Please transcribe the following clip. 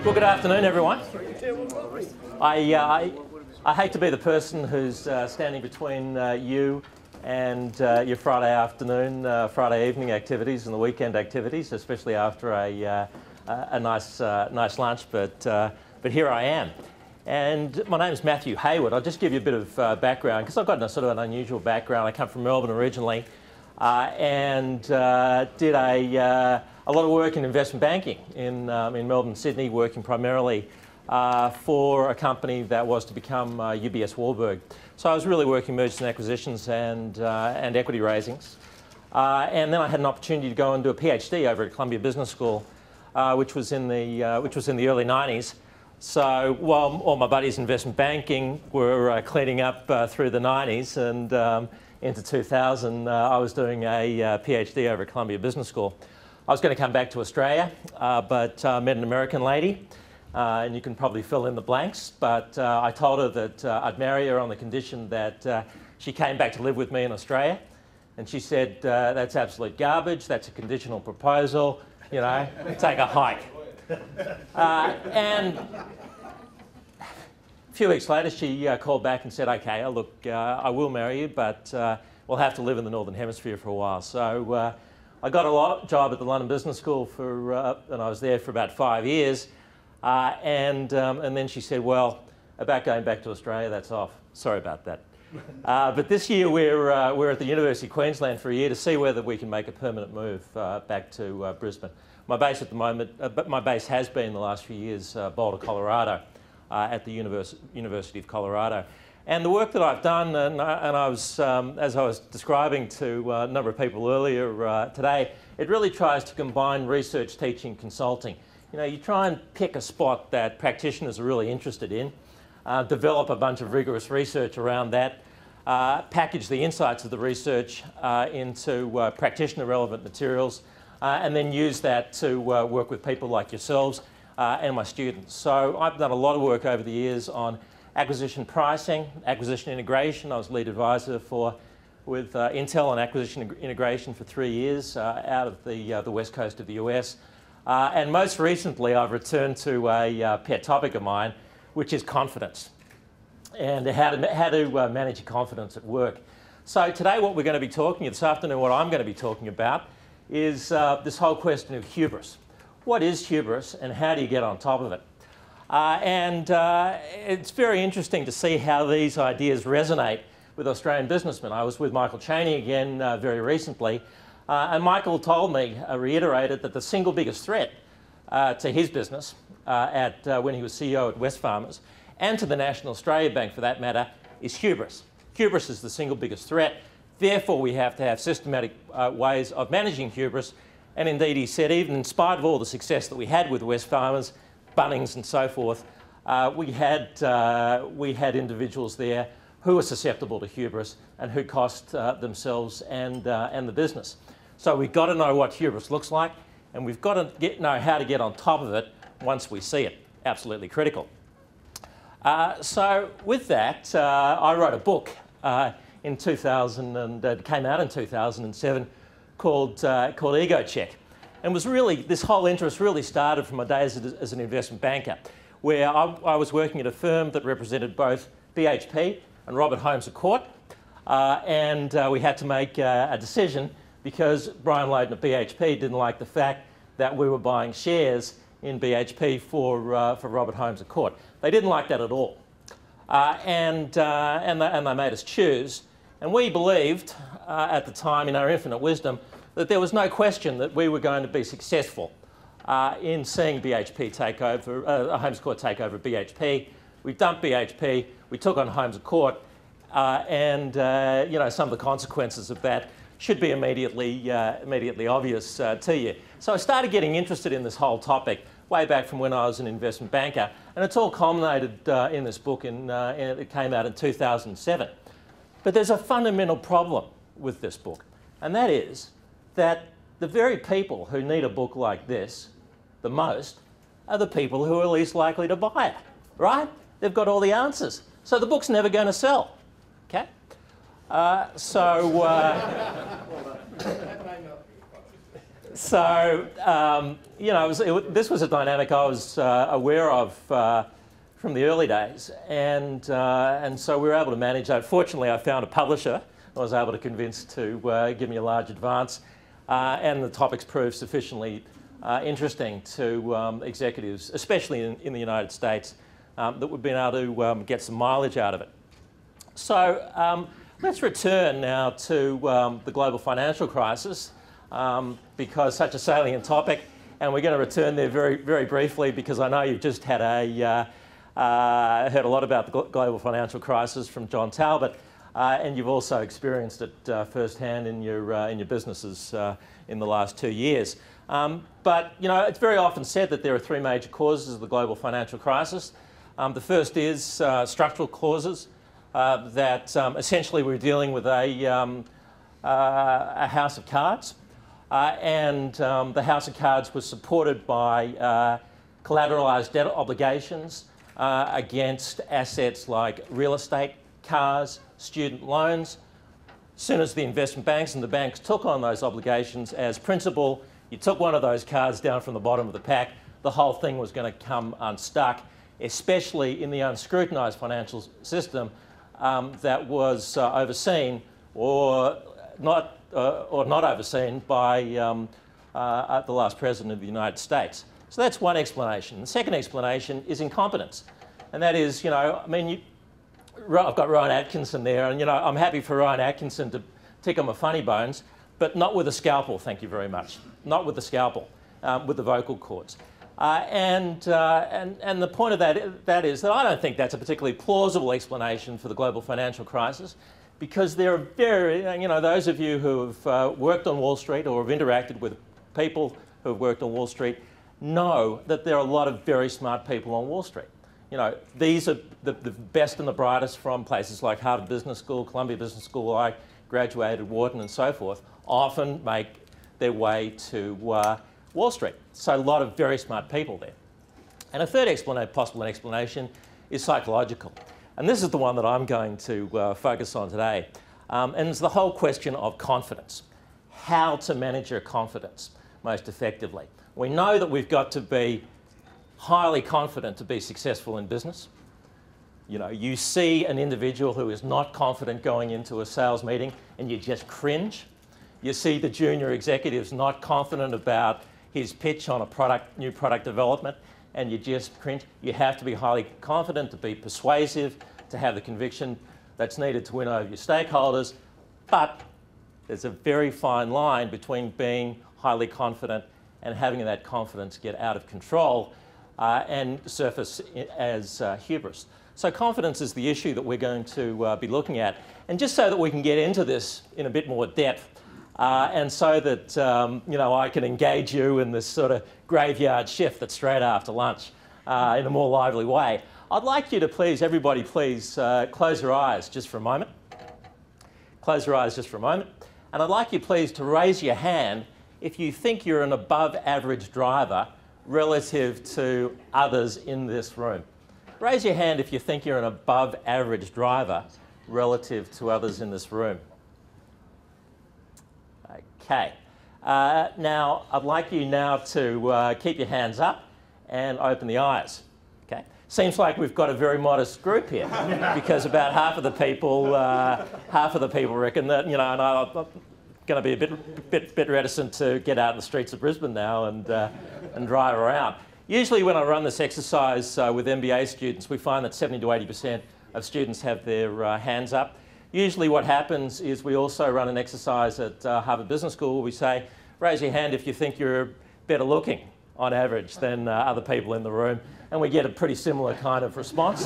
Well, good afternoon, everyone. I hate to be the person who's standing between you and your Friday afternoon, Friday evening activities and the weekend activities, especially after a nice lunch. But here I am, and my name is Matthew Haywood. I'll just give you a bit of background because I've got a sort of an unusual background. I come from Melbourne originally, and did a lot of work in investment banking in Melbourne, Sydney, working primarily for a company that was to become UBS Warburg. So I was really working mergers and acquisitions and equity raisings. And then I had an opportunity to go and do a PhD over at Columbia Business School, which was in the early 90s. So while all my buddies in investment banking were cleaning up through the 90s and into 2000, I was doing a PhD over at Columbia Business School. I was going to come back to Australia, but met an American lady, and you can probably fill in the blanks, but I told her that I'd marry her on the condition that she came back to live with me in Australia, and she said, that's absolute garbage, that's a conditional proposal, you know, take a hike. And a few weeks later she called back and said, okay, look, I will marry you, but we'll have to live in the Northern Hemisphere for a while. So I got a job at the London Business School and I was there for about 5 years. And then she said, well, about going back to Australia, that's off. Sorry about that. But this year we're at the University of Queensland for a year to see whether we can make a permanent move back to Brisbane. My base at the moment, but my base has been the last few years Boulder, Colorado, at the University of Colorado. And the work that I've done, and I was, as I was describing to a number of people earlier today, it really tries to combine research, teaching, consulting. You know, you try and pick a spot that practitioners are really interested in, develop a bunch of rigorous research around that, package the insights of the research into practitioner-relevant materials, and then use that to work with people like yourselves and my students. So I've done a lot of work over the years on acquisition pricing, acquisition integration. I was lead advisor with Intel on acquisition integration for 3 years out of the west coast of the US. And most recently, I've returned to a pet topic of mine, which is confidence and how to manage your confidence at work. So today, what we're going to be talking, this afternoon, what I'm going to be talking about is this whole question of hubris. What is hubris and how do you get on top of it? It's very interesting to see how these ideas resonate with Australian businessmen. I was with Michael Chaney again very recently, and Michael told me, reiterated, that the single biggest threat to his business when he was CEO at Wesfarmers, and to the National Australia Bank for that matter, is hubris. Hubris is the single biggest threat. Therefore, we have to have systematic ways of managing hubris. And indeed, he said, even in spite of all the success that we had with Wesfarmers, Bunnings and so forth, we had individuals there who were susceptible to hubris and who cost themselves and the business. So we've got to know what hubris looks like, and we've got to know how to get on top of it once we see it. Absolutely critical. So with that, I wrote a book in 2000, and it came out in 2007, called Ego Check. And was really, this whole interest really started from my days as an investment banker, where I was working at a firm that represented both BHP and Robert Holmes à Court, and we had to make a decision because Brian Loden at BHP didn't like the fact that we were buying shares in BHP for Robert Holmes à Court. They didn't like that at all, and they made us choose. And we believed at the time, in our infinite wisdom, that there was no question that we were going to be successful in seeing BHP take over, Holmes à Court take over BHP. We dumped BHP, we took on Holmes à Court, and you know, some of the consequences of that should be immediately obvious to you. So I started getting interested in this whole topic way back from when I was an investment banker, and it's all culminated in this book, and it came out in 2007. But there's a fundamental problem with this book, and that is that the very people who need a book like this the most are the people who are least likely to buy it, right? They've got all the answers. So the book's never going to sell, okay? So, you know, this was a dynamic I was aware of from the early days, and so we were able to manage that. Fortunately, I found a publisher I was able to convince to give me a large advance, and the topics proved sufficiently interesting to executives, especially in the United States, that we've been able to get some mileage out of it. So let's return now to the global financial crisis, because such a salient topic, and we're going to return there very, very briefly because I know you've just had heard a lot about the global financial crisis from John Talbot, and you've also experienced it firsthand in your businesses in the last 2 years. But you know, it's very often said that there are three major causes of the global financial crisis. The first is structural causes, that essentially we're dealing with a house of cards, and the house of cards was supported by collateralized debt obligations against assets like real estate, cars, student loans. As soon as the investment banks and the banks took on those obligations as principal, you took one of those cards down from the bottom of the pack, the whole thing was going to come unstuck, especially in the unscrutinised financial system that was overseen or not overseen by the last president of the United States. So that's one explanation. The second explanation is incompetence, and that is, you know, I mean, I've got Ryan Atkinson there, and you know, I'm happy for Ryan Atkinson to tickle my funny bones, but not with a scalpel, thank you very much. Not with the scalpel, with the vocal cords. And the point of that is that I don't think that's a particularly plausible explanation for the global financial crisis, because there are very, you know, those of you who have worked on Wall Street or have interacted with people who have worked on Wall Street know that there are a lot of very smart people on Wall Street. You know, these are the best and the brightest from places like Harvard Business School, Columbia Business School, I graduated, Wharton and so forth, often make their way to Wall Street. So a lot of very smart people there. And a third possible explanation is psychological. And this is the one that I'm going to focus on today. And it's the whole question of confidence. How to manage your confidence most effectively. We know that we've got to be highly confident to be successful in business. You know, you see an individual who is not confident going into a sales meeting and you just cringe. You see the junior executives not confident about his pitch on a new product development, and you just cringe. You have to be highly confident to be persuasive, to have the conviction that's needed to win over your stakeholders. But there's a very fine line between being highly confident and having that confidence get out of control and surface as hubris. So confidence is the issue that we're going to be looking at. And just so that we can get into this in a bit more depth, and so that you know, I can engage you in this sort of graveyard shift that's straight after lunch in a more lively way, I'd like you to please, everybody please, close your eyes just for a moment. Close your eyes just for a moment. And I'd like you please to raise your hand if you think you're an above average driver relative to others in this room. Raise your hand if you think you're an above average driver relative to others in this room. Okay. Now, I'd like you now to keep your hands up and open the eyes. Okay. Seems like we've got a very modest group here, because about half of the people reckon that, you know, and I'm going to be a bit reticent to get out in the streets of Brisbane now and drive around. Usually, when I run this exercise with MBA students, we find that 70 to 80% of students have their hands up. Usually what happens is we also run an exercise at Harvard Business School where we say, raise your hand if you think you're better looking on average than other people in the room, and we get a pretty similar kind of response.